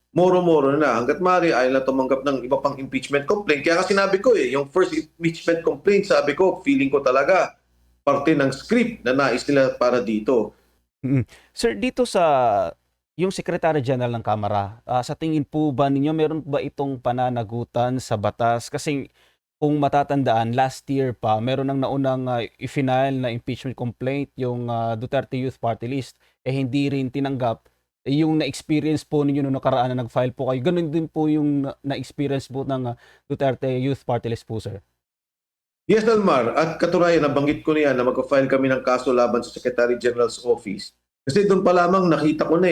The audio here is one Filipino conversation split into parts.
moro-moro na. Hangga't maaari ayaw na tumanggap ng iba pang impeachment complaint. Kaya nga sinabi ko yung first impeachment complaint, sabi ko, feeling ko talaga parte ng script na nais nila para dito. Mm. Sir, dito sa yung Secretary General ng Kamara, sa tingin po ba ninyo meron ba itong pananagutan sa batas? Kasi kung matatandaan, last year pa, meron ng naunang i-file na impeachment complaint yung Duterte Youth Party List. Hindi rin tinanggap. Yung na-experience po ninyo nung nakaraan na nag-file po kayo, ganun din po yung na-experience po ng Duterte Youth Party List po, sir. Yes, Almar. At katunayan, nabanggit ko na yan na mag-file kami ng kaso laban sa Secretary General's Office. Kasi doon pa lamang nakita ko na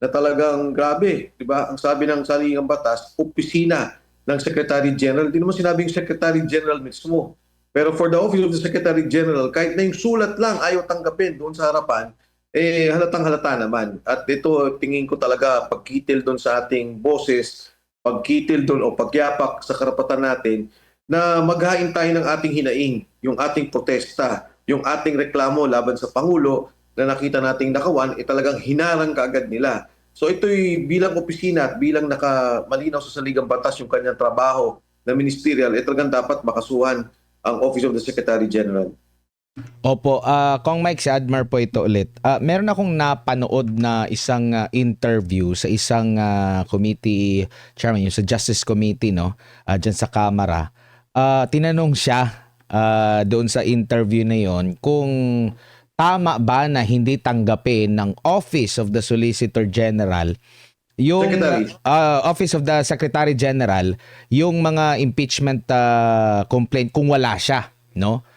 talagang grabe. Diba? Ang sabi ng saligang batas, opisina ng Secretary General. Hindi naman sinabing Secretary General mismo. Pero for the Office of the Secretary General, kahit na yung sulat lang ayaw tanggapin doon sa harapan, halatang halata naman. At ito, tingin ko talaga pagkitil doon sa ating boses, pagkitil doon o pagyapak sa karapatan natin, na maghain tayo ng ating hinaing, yung ating protesta, yung ating reklamo laban sa Pangulo na nakita nating nakawan, talagang hinarang kaagad nila. So ito'y bilang opisina at bilang nakamalinaw sa saligang batas yung kanyang trabaho na ministerial, talagang dapat makasuhan ang Office of the Secretary General. Opo, Kong Mike, si Admar po ito ulit. Meron akong napanood na isang interview sa isang committee chairman, yung sa Justice Committee, no? Dyan sa Kamara. Tinanong siya doon sa interview na yon kung tama ba na hindi tanggapin ng Office of the Solicitor General yung Office of the Secretary General yung mga impeachment complaint kung wala siya, no?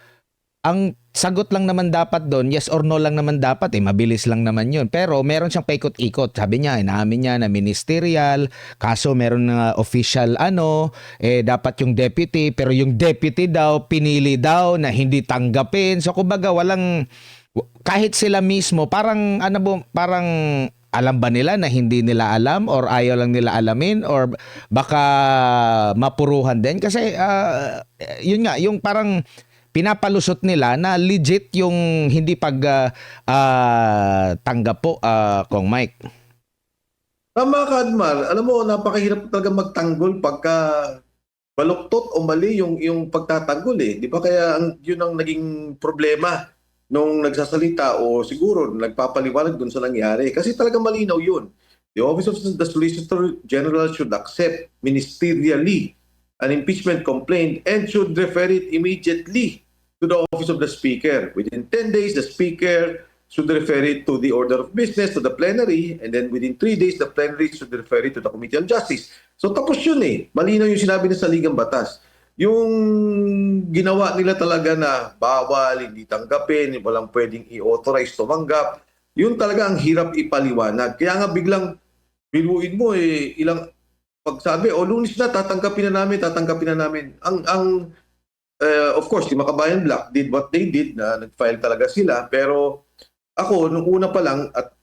Ang sagot lang naman dapat doon, yes or no lang naman dapat, mabilis lang naman yun. Pero meron siyang paikot-ikot. Sabi niya, inaamin niya na ministerial, kaso meron na official dapat yung deputy, pero yung deputy daw, pinili daw na hindi tanggapin. So kumbaga kahit sila mismo, parang parang alam ba nila na hindi nila alam or ayaw lang nila alamin or baka mapuruhan din? Kasi yun nga, yung parang pinapalusot nila na legit yung hindi tanggap po, Kong Mike. Tama ka, Admar. Alam mo, napakahirap talaga magtanggol pagka baluktot o mali yung pagtatanggol Di ba kaya yun ang naging problema nung nagsasalita o siguro nagpapaliwanag dun sa nangyari. Kasi talaga malinaw yun. The Office of the Solicitor General should accept ministerially an impeachment complaint and should refer it immediately to the Office of the Speaker. Within 10 days, the Speaker should refer it to the order of business, to the plenary, and then within 3 days, the plenary should refer it to the Committee on Justice. So tapos yun Malinaw yung sinabi na sa Ligang Batas. Yung ginawa nila talaga na bawal, hindi tanggapin, walang pwedeng i-authorize tumanggap, yun talaga ang hirap ipaliwanag. Kaya nga biglang biruin mo pagsabi, Lunes na, tatanggapin na namin. Of course, si Makabayan Black did what they did na nag-file talaga sila. Pero ako, nung una pa lang at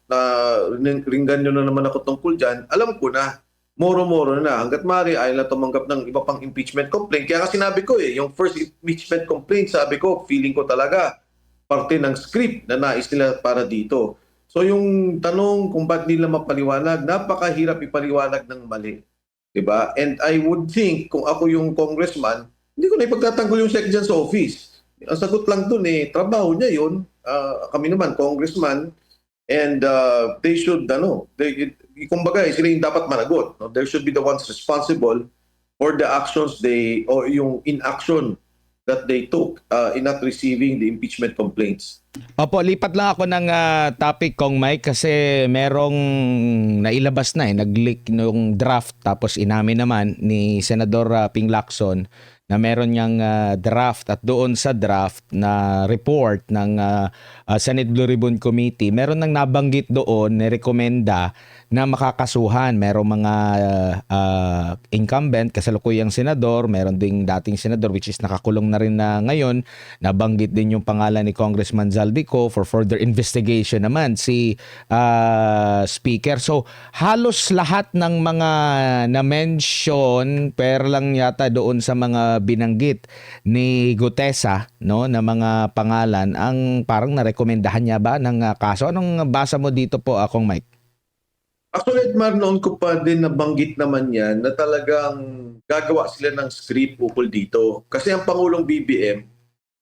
ringgan nyo na naman ako tungkol dyan, alam ko na moro-moro na. Hanggat maaari ayaw na tumanggap ng iba pang impeachment complaint. Kaya nga sinabi ko yung first impeachment complaint, sabi ko, feeling ko talaga parte ng script na nais nila para dito. So yung tanong kung ba't nila mapaliwanag, napakahirap ipaliwanag ng mali. Diba? And I would think, kung ako yung congressman, hindi ko na ipagtatanggol yung SecGen sa office. Ang sagot lang dun trabaho niya yun. Kami naman, congressman, and they should, kumbaga, sila yung dapat managot. No? They should be the ones responsible for the actions or yung inaction that they took in not receiving the impeachment complaints. Opo, lipat lang ako ng topic, Kong Mike, kasi merong nailabas na nag-leak nung draft tapos inamin naman ni Senador Ping Lacson na meron niyang draft at doon sa draft na report ng Senate Blue Ribbon Committee, meron nang nabanggit doon, nirekomenda na makakasuhan. Merong mga incumbent, kasalukuyang senador, meron ding dating senador which is nakakulong na rin na ngayon. Nabanggit din yung pangalan ni Congressman Zaldico for further investigation naman si Speaker. So halos lahat ng mga na-mention pero lang yata doon sa mga binanggit ni Gutesa, no, na mga pangalan ang parang narekomendahan niya ba ng kaso. Anong basa mo dito po, Kong Mike? Actually, Edmar, noon ko pa din nabanggit naman yan na talagang gagawa sila ng script ukol dito. Kasi ang Pangulong BBM,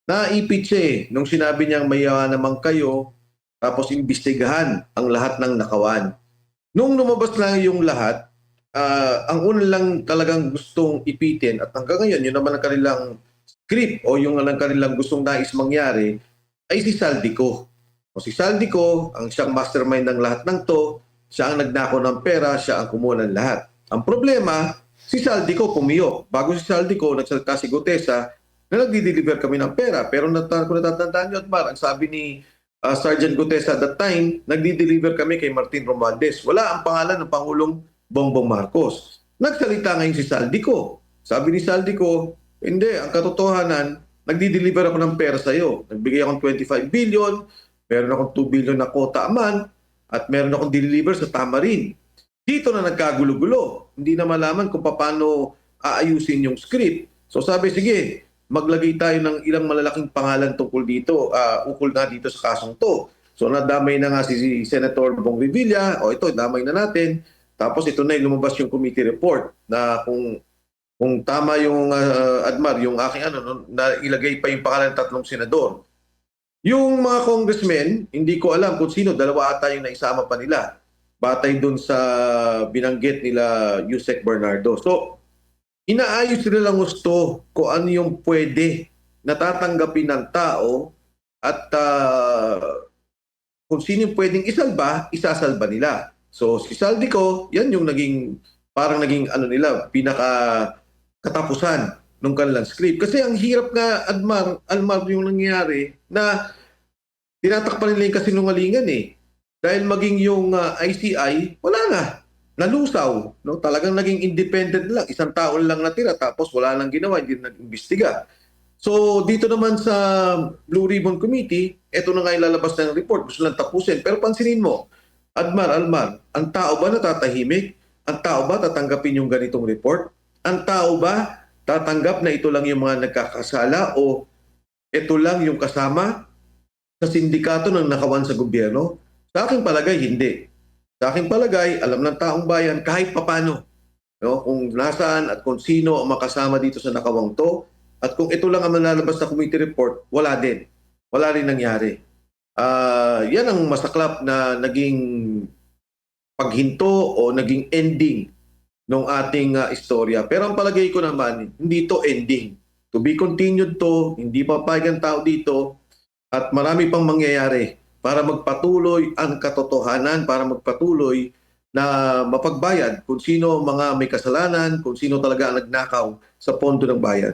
naipit siya nung sinabi niyang mayaman naman kayo, tapos imbestigahan ang lahat ng nakawan. Nung lumabas lang yung lahat, ang una lang talagang gustong ipitin at hanggang ngayon, yun naman ang kanilang script o yung ang kanilang gustong nais mangyari ay si Saldico. O si Saldico, ang siyang mastermind ng lahat ng to, siya ang nagnakaw ng pera, siya ang kumuha ng lahat. Ang problema, si Saldico pumiyok. Bago si Saldico, nagsalita si Gutesa na nagdi-deliver kami ng pera. Pero kung natatandaan nyo, Admar, ang sabi ni Sergeant Gutesa at that time, nagdi-deliver kami kay Martin Romualdez. Wala ang pangalan ng Pangulong Bongbong Marcos. Nagsalita ngayon si Saldico. Sabi ni Saldico, hindi, ang katotohanan, nagdi-deliver ako ng pera sa iyo. Nagbigay akong 25 billion, meron akong 2 billion na quota a month, at meron akong deliver sa Tamarin. Dito na nagkagulo-gulo. Hindi na malaman kung paano aayusin yung script. So sabi, sige, maglagay tayo ng ilang malalaking pangalan tungkol dito, ukol na dito sa kasong to. So nadamay na nga si Senator Bong Revilla, o ito, damay na natin. Tapos ito na yung lumabas yung committee report na kung tama yung Admar, yung aking na ilagay pa yung pangalan ng 3 senador. Yung mga congressmen, hindi ko alam kung sino, 2 ata yung naisama pa nila. Batay dun sa binanggit nila Yusek Bernardo. So, inaayos nila lang gusto kung ano yung pwede natatanggapin ng tao at kung sino yung pwedeng isalba, isasalba nila. So, si Saldico, yan yung parang naging nila, pinaka katapusan ng kanilang script. Kasi ang hirap nga, Almar yung nangyari na tinatakpan nila yung kasinungalingan Dahil maging yung ICI, wala na. Nalusaw. No? Talagang naging independent lang. Isang taon lang natira tapos wala nang ginawa, hindi nag-imbestiga. So dito naman sa Blue Ribbon Committee, eto na nga yung lalabas ng report. Gusto lang tapusin. Pero pansinin mo, Almar, ang tao ba natatahimik? Ang tao ba tatanggapin yung ganitong report? Ang tao ba tatanggap na ito lang yung mga nagkakasala o ito lang yung kasama sa sindikato ng nakawan sa gobyerno? Sa aking palagay, hindi. Sa aking palagay, alam ng taong bayan kahit papano, no, kung nasaan at kung sino ang makasama dito sa nakawang to, at kung ito lang ang malalabas na committee report, wala din. Wala rin nangyari. Yan ang masaklap na naging paghinto o naging ending ng ating istorya. Pero ang palagay ko naman, hindi to ending. To be continued to, hindi papayag ang tao dito, at marami pang mangyayari para magpatuloy ang katotohanan, para magpatuloy na mapagbayad kung sino mga may kasalanan, kung sino talaga ang nagnakaw sa pondo ng bayan.